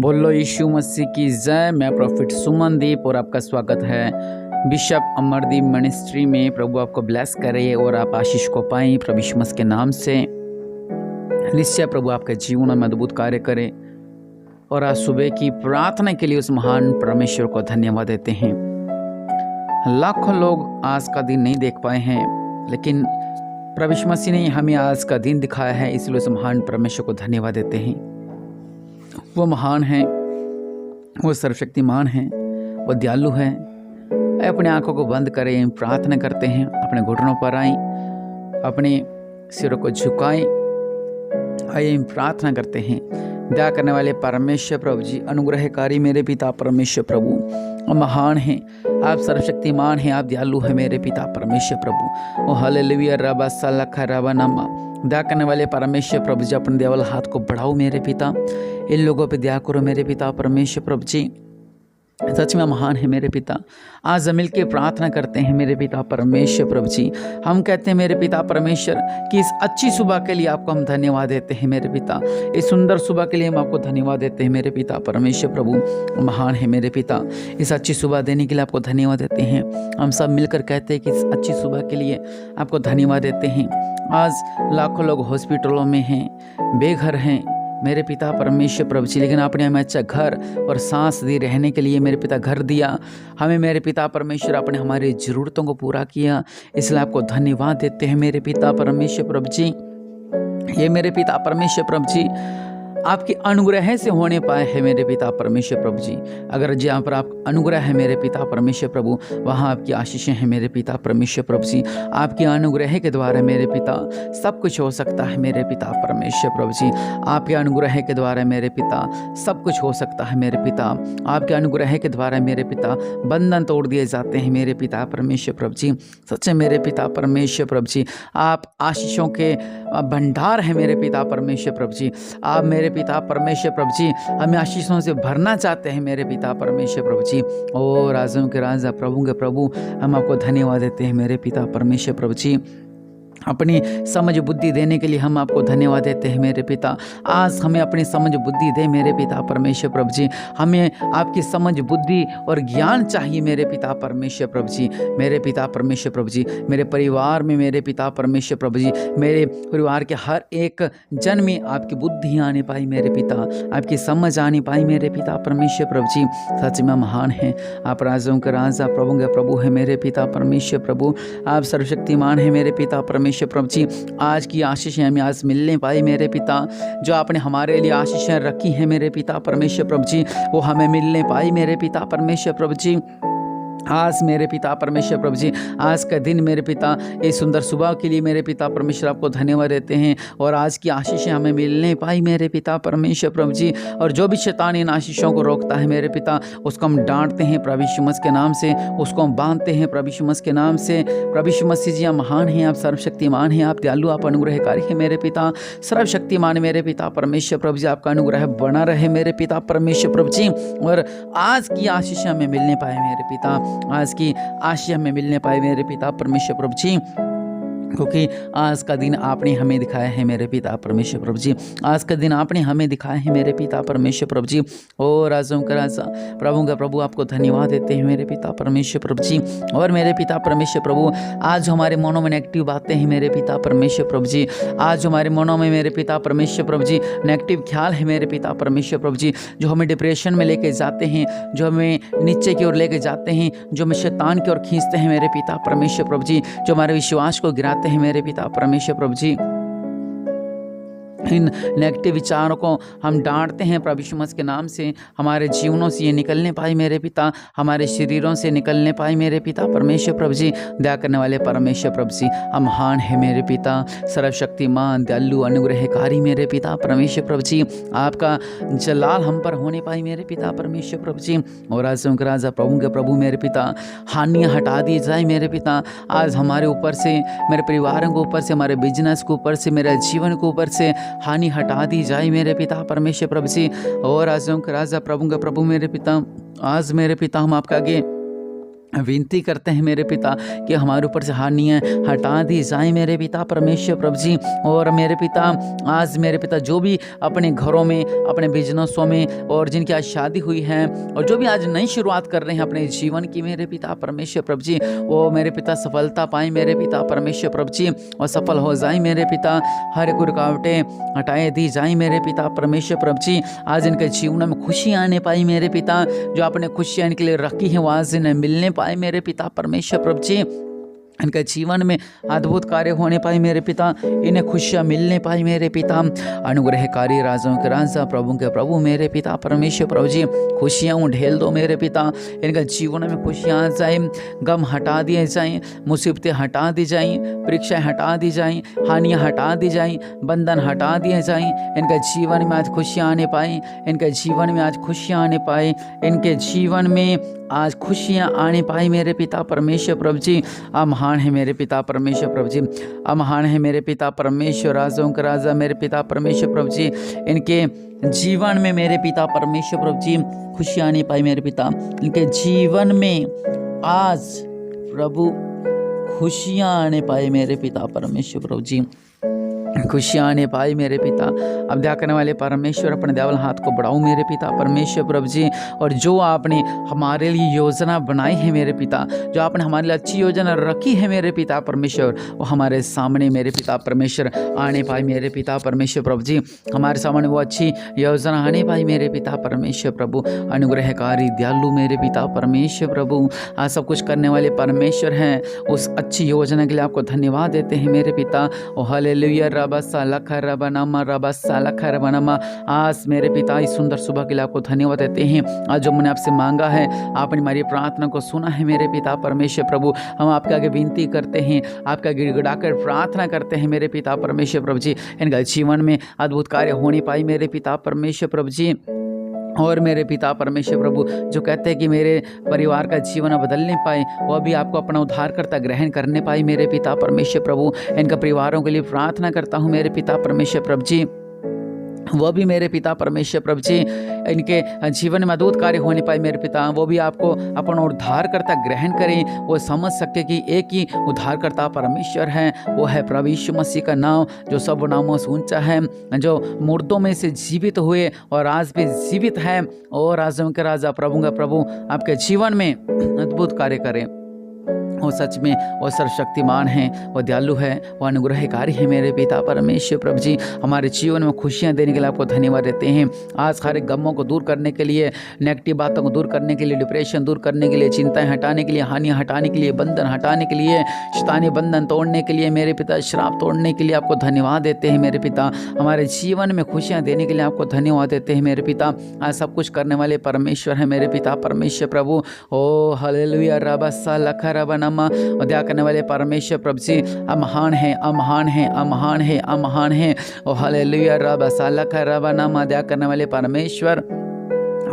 बोलो यीशु मसीह की जय। मैं प्रॉफिट सुमनदीप और आपका स्वागत है बिशप अमरदीप मिनिस्ट्री में। प्रभु आपको ब्लेस करे और आप आशीष को पाएं प्रभु यीशु मसीह के नाम से। निश्चय प्रभु आपके जीवन में अद्भुत कार्य करे। और आज सुबह की प्रार्थना के लिए उस महान परमेश्वर को धन्यवाद देते हैं। लाखों लोग आज का दिन नहीं देख पाए हैं, लेकिन प्रभु यीशु मसीह ने हमें आज का दिन दिखाया है, इसलिए उस महान परमेश्वर को धन्यवाद देते हैं। वो महान है, वो सर्वशक्तिमान है, वो दयालु है। अपने आंखों को बंद करें, प्रार्थना करते हैं, अपने घुटनों पर आएं, अपने सिरों को झुकाएं, आइए प्रार्थना करते हैं। दया करने वाले परमेश्वर प्रभु जी, अनुग्रहकारी मेरे पिता परमेश्वर प्रभु, महान हैं आप, सर्वशक्तिमान हैं आप, दयालु है मेरे पिता परमेश्वर प्रभु। ओ हालेलुया रबा सलखा रबा नमा। दया करने वाले परमेश्वर प्रभु जी, अपने देवल हाथ को बढ़ाओ मेरे पिता, इन लोगों पे दया करो मेरे पिता परमेश्वर प्रभु जी। सच में महान है मेरे पिता। आज मिल के प्रार्थना करते हैं मेरे पिता परमेश्वर प्रभु जी। हम कहते हैं मेरे पिता परमेश्वर कि इस अच्छी सुबह के लिए आपको हम धन्यवाद देते हैं मेरे पिता। इस सुंदर सुबह के लिए हम आपको धन्यवाद देते हैं मेरे पिता परमेश्वर प्रभु, महान है मेरे पिता। इस अच्छी सुबह देने के लिए आपको धन्यवाद देते हैं। हम सब मिलकर कहते हैं कि इस अच्छी सुबह के लिए आपको धन्यवाद देते हैं। आज लाखों लोग हॉस्पिटलों में हैं, बेघर हैं मेरे पिता परमेश्वर प्रभु जी, लेकिन आपने हमें अच्छा घर और सांस दी रहने के लिए मेरे पिता घर दिया हमें मेरे पिता परमेश्वर, आपने हमारी ज़रूरतों को पूरा किया, इसलिए आपको धन्यवाद देते हैं मेरे पिता परमेश्वर प्रभु जी। ये मेरे पिता परमेश्वर प्रभु जी आपके अनुग्रह से होने पाए हैं मेरे पिता परमेश्वर प्रभु जी। अगर जहाँ पर आप अनुग्रह है मेरे पिता परमेश्वर प्रभु, वहाँ आपकी आशीषें हैं मेरे पिता परमेश्वर प्रभु जी। आपके अनुग्रह के द्वारा मेरे पिता सब कुछ हो सकता है मेरे पिता परमेश्वर प्रभु जी। आपके अनुग्रह के द्वारा मेरे पिता सब कुछ हो सकता है मेरे पिता। आपके अनुग्रह के द्वारा मेरे पिता बंधन तोड़ दिए जाते हैं मेरे पिता परमेश्वर प्रभु जी। सच में मेरे पिता परमेश्वर प्रभु जी, आप आशीषों के भंडार हैं मेरे पिता परमेश्वर प्रभु जी। आप मेरे पिता परमेश्वर प्रभु जी हमें आशीषों से भरना चाहते हैं मेरे पिता परमेश्वर प्रभु जी। और राजों के राजा प्रभु के प्रभु, हम आपको धन्यवाद देते हैं मेरे पिता परमेश्वर प्रभु जी। अपनी समझ बुद्धि देने के लिए हम आपको धन्यवाद देते हैं मेरे पिता। आज हमें अपनी समझ बुद्धि दे मेरे पिता परमेश्वर प्रभु जी। हमें आपकी समझ बुद्धि और ज्ञान चाहिए मेरे पिता परमेश्वर प्रभु जी। मेरे पिता परमेश्वर प्रभु जी, मेरे परिवार में मेरे पिता परमेश्वर प्रभु जी, मेरे परिवार के हर एक जन में आपकी बुद्धि आने पाई मेरे पिता, आपकी समझ आने पाई मेरे पिता परमेश्वर प्रभु जी। सच में महान है आप, राजाओं के राजा प्रभु के प्रभु है मेरे पिता परमेश्वर प्रभु। आप सर्वशक्तिमान है मेरे पिता परमेश्वर प्रभु जी। आज की आशीषें हमें आज मिलने पाई मेरे पिता, जो आपने हमारे लिए आशीषें रखी हैं मेरे पिता परमेश्वर प्रभु जी, वो हमें मिलने पाई मेरे पिता परमेश्वर प्रभु जी। आज मेरे पिता परमेश्वर प्रभु जी, आज का दिन मेरे पिता इस सुंदर सुबह के लिए मेरे पिता परमेश्वर आपको धन्यवाद देते हैं। और आज की आशीषें हमें मिलने पाई मेरे पिता परमेश्वर प्रभु जी। और जो भी शैतान इन आशीषों को रोकता है मेरे पिता, उसको हम डांटते हैं प्रभु यीशु मसीह के नाम से, उसको हम बांधते हैं प्रभु यीशु मसीह के नाम से। प्रभु यीशु मसीह जी, आप महान हैं, आप सर्वशक्तिमान हैं, आप दयालु, आप अनुग्रहकारी हैं मेरे पिता, सर्वशक्तिमान मेरे पिता परमेश्वर प्रभु जी। आपका अनुग्रह बना रहे मेरे पिता परमेश्वर प्रभु जी। और आज की आशीषें हमें मिलने पाए मेरे पिता, आज की आशीष हमें मिलने पाए मेरे पिता परमेश्वर प्रभु जी, क्योंकि आज का दिन आपने हमें दिखाया है मेरे पिता परमेश्वर प्रभु जी। आज का दिन आपने हमें दिखाया है मेरे पिता परमेश्वर प्रभु जी। और राजों का राजा प्रभु का प्रभु, आपको धन्यवाद देते हैं मेरे पिता परमेश्वर प्रभु जी। और मेरे पिता परमेश्वर प्रभु, आज हमारे मनों में नेगेटिव बातें हैं मेरे पिता परमेश्वर प्रभु जी, आज हमारे मनों में मेरे पिता परमेश्वर प्रभु जी नेगेटिव ख्याल है मेरे पिता परमेश्वर प्रभु जी, जो हमें डिप्रेशन में लेके जाते हैं, जो हमें नीचे की ओर लेके जाते हैं, जो हमें शैतान की ओर खींचते हैं मेरे पिता परमेश्वर प्रभु जी, जो हमारे विश्वास को गिराते हैं मेरे पिता परमेश्वर प्रभु जी। इन नेगेटिव विचारों को हम डांटते हैं प्रभु यीशु मसीह के नाम से। हमारे जीवनों से ये निकलने पाए मेरे पिता, हमारे शरीरों से निकलने पाए मेरे पिता परमेश्वर प्रभु जी। दया करने वाले परमेश्वर प्रभु जी, हम महान है मेरे पिता, सर्वशक्तिमान दयालु अनुग्रहकारी मेरे पिता परमेश्वर प्रभु जी। आपका जलाल हम पर होने पाई मेरे पिता परमेश्वर प्रभु जी। और राजों के राजा प्रभु के प्रभु मेरे पिता, हानियाँ हटा दी जाए मेरे पिता। आज हमारे ऊपर से, मेरे परिवारों के ऊपर से, हमारे बिजनेस के ऊपर से, मेरे जीवन के ऊपर से हानि हटा दी जाए मेरे पिता परमेश्वर प्रभु जी। और राजाओं के राजा प्रभु का प्रभु मेरे पिता, आज मेरे पिता हम आपके आगे विनती करते हैं मेरे पिता कि हमारे ऊपर से हानियाँ हटा दी जाए मेरे पिता परमेश्वर प्रभु जी। और मेरे पिता आज मेरे पिता जो भी अपने घरों में, अपने बिजनेसों में, और जिनकी आज शादी हुई है और जो भी आज नई शुरुआत कर रहे हैं अपने जीवन की मेरे पिता परमेश्वर प्रभु जी, वो मेरे पिता सफलता पाएँ मेरे पिता परमेश्वर प्रभु जी, और सफल हो जाए मेरे पिता। हर एक रुकावटें हटाए दी जाए मेरे पिता परमेश्वर प्रभु जी। आज इनके जीवन में खुशियाँ आने पाई मेरे पिता, जो आपने खुशियाँ इनके लिए रखी हैं वो आज इन्हें मिलने पाए मेरे पिता परमेश्वर प्रभु जी। इनके जीवन में अद्भुत कार्य होने पाए मेरे पिता, इन्हें खुशियाँ मिलने पाई मेरे पिता। अनुग्रहकारी राजाओं के राजा, प्रभु के प्रभु मेरे पिता परमेश्वर प्रभु जी, खुशियाँ ढेल दो मेरे पिता। इनके जीवन में खुशियाँ आ जाए, गम हटा दिए जाएं, मुसीबतें हटा दी जाएं, परीक्षाएं हटा दी जाएं, हानियाँ हटा दी जाएं, बंधन हटा दिए जाएं। इनके जीवन में आज खुशियाँ आने पाए, इनके जीवन में आज खुशियाँ आने पाए, इनके जीवन में आज खुशियाँ आने पाई मेरे पिता परमेश्वर प्रभु जी। आप महान है मेरे पिता परमेश्वर प्रभु जी, आप महान है मेरे पिता परमेश्वर, राजाओं का राजा मेरे पिता परमेश्वर प्रभु जी। इनके जीवन में मेरे पिता परमेश्वर प्रभु जी खुशियाँ आने पाई मेरे पिता। इनके जीवन में आज प्रभु खुशियाँ आने पाए मेरे पिता परमेश्वर प्रभु जी, खुशियाँ आने पाई मेरे पिता। अब दया करने वाले परमेश्वर अपने दयावान हाथ को बढ़ाओ मेरे पिता परमेश्वर प्रभु जी। और जो आपने हमारे लिए योजना बनाई है मेरे पिता, जो आपने हमारे लिए अच्छी योजना रखी है मेरे पिता परमेश्वर, वो हमारे सामने मेरे पिता परमेश्वर आने पाए मेरे पिता परमेश्वर प्रभु जी। हमारे सामने वो अच्छी योजना आने पाई मेरे पिता परमेश्वर प्रभु। अनुग्रहकारी दयालु मेरे पिता परमेश्वर प्रभु, आज सब कुछ करने वाले परमेश्वर हैं, उस अच्छी योजना के लिए आपको धन्यवाद देते हैं मेरे पिता। ओ हालेलुया रबसा लखा रबनामा रबसा लखा रबनामा। आज मेरे पिता इस सुंदर सुबह के लिए आपको धन्यवाद देते हैं। आज जो मैंने आपसे मांगा है, आपने हमारी प्रार्थना को सुना है मेरे पिता परमेश्वर प्रभु। हम आपके आगे विनती करते हैं, आपके आगे गिड़गिड़ाकर प्रार्थना करते हैं मेरे पिता परमेश्वर प्रभु जी। इनका जीवन में अद्भुत कार्य होने पाई मेरे पिता परमेश्वर प्रभु जी। और मेरे पिता परमेश्वर प्रभु, जो कहते हैं कि मेरे परिवार का जीवन बदल नहीं पाए, वह भी आपको अपना उद्धारकर्ता ग्रहण करने पाए मेरे पिता परमेश्वर प्रभु। इनका परिवारों के लिए प्रार्थना करता हूँ मेरे पिता परमेश्वर प्रभु जी। वो भी मेरे पिता परमेश्वर प्रभु जी, इनके जीवन में अद्भुत कार्य होने पाए मेरे पिता। वो भी आपको अपना उद्धारकर्ता ग्रहण करें, वो समझ सके कि एक ही उद्धारकर्ता परमेश्वर है, वो है प्रभु यीशु मसीह का नाम, जो सब नामों से ऊंचा है, जो मुर्दों में से जीवित हुए और आज भी जीवित है। और राजाओं के राजा, प्रभु का प्रभु, आपके जीवन में अद्भुत कार्य करें। वो सच में वो सर्वशक्तिमान है, वो दयालु है, वो अनुग्रहकारी है मेरे पिता परमेश्वर प्रभु जी। हमारे जीवन में खुशियाँ देने के लिए आपको धन्यवाद देते हैं। आज सारे गमों को दूर करने के लिए, नेगेटिव बातों को दूर करने के लिए, डिप्रेशन दूर करने के लिए, चिंताएं हटाने के लिए, हानियाँ हटाने के लिए, बंधन हटाने के लिए, शैतानी बंधन तोड़ने के लिए मेरे पिता, श्राप तोड़ने के लिए आपको धन्यवाद देते हैं मेरे पिता। हमारे जीवन में खुशियाँ देने के लिए आपको धन्यवाद देते हैं मेरे पिता। आज सब कुछ करने वाले परमेश्वर है मेरे पिता परमेश्वर प्रभु। ओ हालेलुया रबसा लखा रबनामा। दया करने वाले परमेश्वर प्रभु जी, अमहान है, अमहान है, अमहान है, अमहान है। ओ हालेलुया रबसा लखा रबनामा। दया करने वाले परमेश्वर,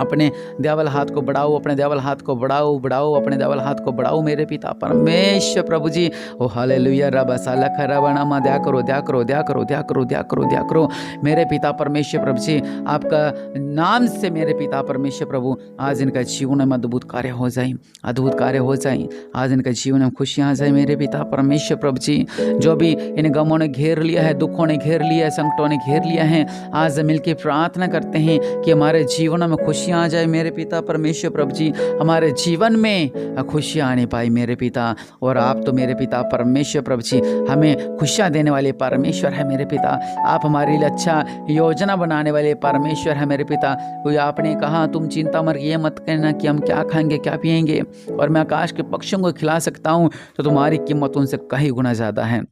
अपने दयावान हाथ को बढ़ाओ, अपने दयावान हाथ को बढ़ाओ, बढ़ाओ अपने दयावान हाथ को बढ़ाओ मेरे पिता परमेश्वर प्रभु जी। ओ हालेलुया रबसा लखा रबनामा। दया करो, दया करो, दया करो, दया करो, दया करो, दया करो मेरे पिता परमेश्वर प्रभु जी। आपका नाम से मेरे पिता परमेश्वर प्रभु, आज इनका जीवन में अद्भुत कार्य हो जाए, अद्भुत कार्य हो जाए। आज इनका जीवन में खुशियाँ आ जाए मेरे पिता परमेश्वर प्रभु जी। जो भी इन गमों ने घेर लिया है, दुखों ने घेर लिया है, संकटों ने घेर लिया है, आज मिलकर प्रार्थना करते हैं कि हमारे जीवन में खुशियाँ आ जाए मेरे पिता परमेश्वर प्रभु जी। हमारे जीवन में खुशियाँ आने पाए मेरे पिता। और आप तो मेरे पिता परमेश्वर प्रभु जी हमें खुशियाँ देने वाले परमेश्वर है मेरे पिता। आप हमारे लिए अच्छा योजना बनाने वाले परमेश्वर है मेरे पिता। कोई आपने कहा, तुम चिंता मत, ये मत कहना कि हम क्या खाएंगे, क्या पिएंगे, और मैं आकाश के पक्षियों को खिला सकता हूँ, तो तुम्हारी कीमत उनसे कई गुना ज़्यादा है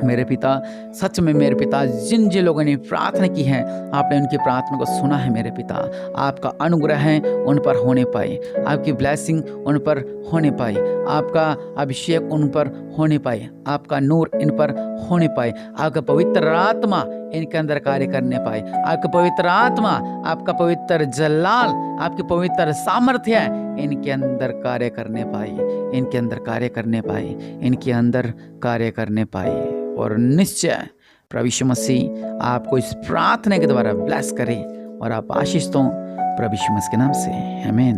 मेरे पिता। सच में मेरे पिता, जिन जिन लोगों ने प्रार्थना की है, आपने उनकी प्रार्थना को सुना है मेरे पिता। आपका अनुग्रह है उन पर होने पाए, आपकी ब्लेसिंग उन पर होने पाए, आपका अभिषेक उन पर होने पाए, आपका नूर इन पर होने पाए, आपका पवित्र आत्मा इनके अंदर कार्य करने पाए, आपका पवित्र आत्मा, आपका पवित्र जलाल, आपकी पवित्र सामर्थ्य इनके अंदर कार्य करने पाए, इनके अंदर कार्य करने पाए, इनके अंदर कार्य करने पाए। और निश्चय प्रभु यीशु मसीह आपको इस प्रार्थना के द्वारा ब्लेस करे और आप आशीष दो प्रभु यीशु मसीह के नाम से, आमीन।